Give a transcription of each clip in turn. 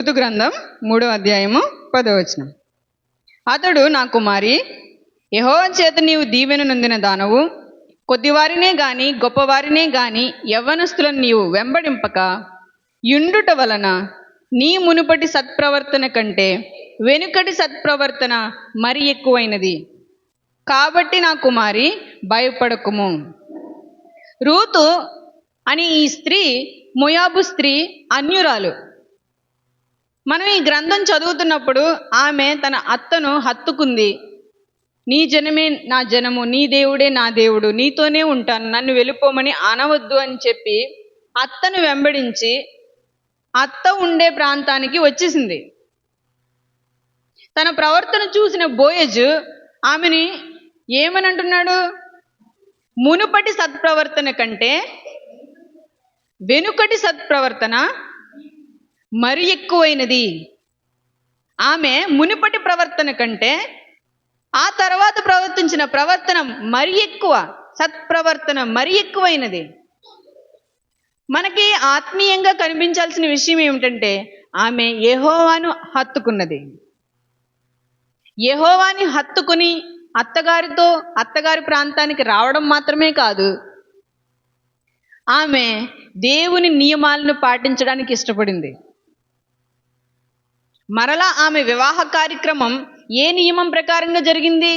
ఋతు గ్రంథం 3వ అధ్యాయము 10వ వచనం. అతడు, నా కుమారి, యెహోవా చేత నీవు దీవెన నొందిన దానవు. కొద్దివారినే గాని గొప్పవారినే గాని యవ్వనస్తులను నీవు వెంబడింపక యుండుట వలన నీ మునుపటి సత్ప్రవర్తన కంటే వెనుకటి సత్ప్రవర్తన మరి ఎక్కువైనది. కాబట్టి నా కుమారి, భయపడకుము. రూతు అని ఈ స్త్రీ మోయాబు స్త్రీ, అన్యురాలు. మనం ఈ గ్రంథం చదువుతున్నప్పుడు ఆమె తన అత్తను హత్తుకుంది. నీ జనమే నా జనము, నీ దేవుడే నా దేవుడు, నీతోనే ఉంటాను, నన్ను వెళ్ళిపోమని అనవద్దు అని చెప్పి అత్తను వెంబడించి అత్త ఉండే ప్రాంతానికి వచ్చేసింది. తన ప్రవర్తన చూసిన బోయజు ఆమెని ఏమని అంటున్నాడు? మునుపటి సత్ప్రవర్తన కంటే వెనుకటి సత్ప్రవర్తన మరి ఎక్కువైనది. ఆమె మునుపటి ప్రవర్తన కంటే ఆ తర్వాత ప్రవర్తించిన ప్రవర్తన మరి ఎక్కువ, సత్ప్రవర్తన మరి ఎక్కువైనది. మనకి ఆత్మీయంగా కనిపించాల్సిన విషయం ఏమిటంటే ఆమె యెహోవాను హత్తుకున్నది. యెహోవాని హత్తుకుని అత్తగారి ప్రాంతానికి రావడం మాత్రమే కాదు, ఆమె దేవుని నియమాలను పాటించడానికి ఇష్టపడింది. మరలా ఆమె వివాహ కార్యక్రమం ఏ నియమం ప్రకారంగా జరిగింది?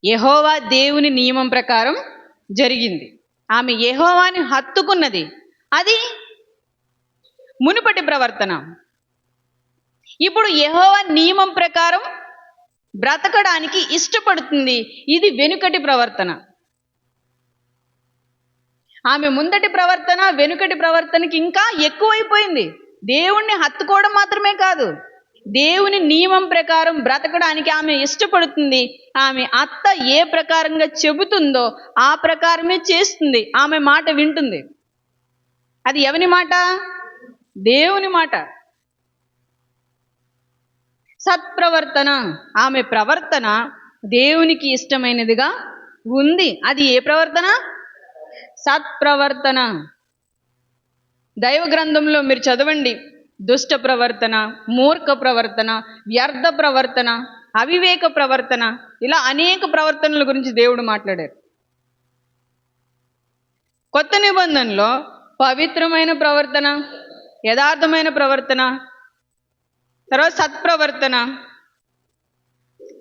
యెహోవా దేవుని నియమం ప్రకారం జరిగింది. ఆమె యెహోవాని హత్తుకున్నది. అది మునుపటి ప్రవర్తన. ఇప్పుడు యెహోవా నియమం ప్రకారం బ్రతకడానికి ఇష్టపడుతుంది. ఇది వెనుకటి ప్రవర్తన. ఆమె ముందటి ప్రవర్తన వెనుకటి ప్రవర్తనకి ఇంకా ఎక్కువైపోయింది. దేవుణ్ణి హత్తుకోవడం మాత్రమే కాదు, దేవుని నియమం ప్రకారం బ్రతకడానికి ఆమె ఇష్టపడుతుంది. ఆమె అత్త ఏ ప్రకారంగా చెబుతుందో ఆ ప్రకారమే చేస్తుంది. ఆమె మాట వింటుంది. అది ఎవని మాట? దేవుని మాట. సత్ప్రవర్తన. ఆమె ప్రవర్తన దేవునికి ఇష్టమైనదిగా ఉంది. అది ఏ ప్రవర్తన? సత్ప్రవర్తన. దైవ గ్రంథంలో మీరు చదవండి. దుష్ట ప్రవర్తన, మూర్ఖ ప్రవర్తన, వ్యర్థ ప్రవర్తన, అవివేక ప్రవర్తన, ఇలా అనేక ప్రవర్తనల గురించి దేవుడు మాట్లాడారు. కొత్త నిబంధనలో పవిత్రమైన ప్రవర్తన, యథార్థమైన ప్రవర్తన, తర్వాత సత్ప్రవర్తన,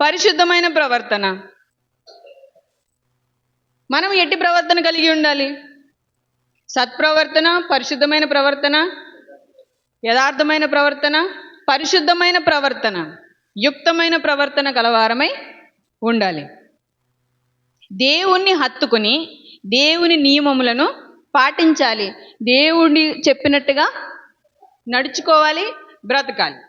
పరిశుద్ధమైన ప్రవర్తన. మనం ఎట్టి ప్రవర్తన కలిగి ఉండాలి? సత్ప్రవర్తన, పరిశుద్ధమైన ప్రవర్తన, యథార్థమైన ప్రవర్తన, పరిశుద్ధమైన ప్రవర్తన, యుక్తమైన ప్రవర్తన కలవారమై ఉండాలి. దేవుణ్ణి హత్తుకుని దేవుని నియమములను పాటించాలి. దేవుణ్ణి చెప్పినట్టుగా నడుచుకోవాలి, బ్రతకాలి.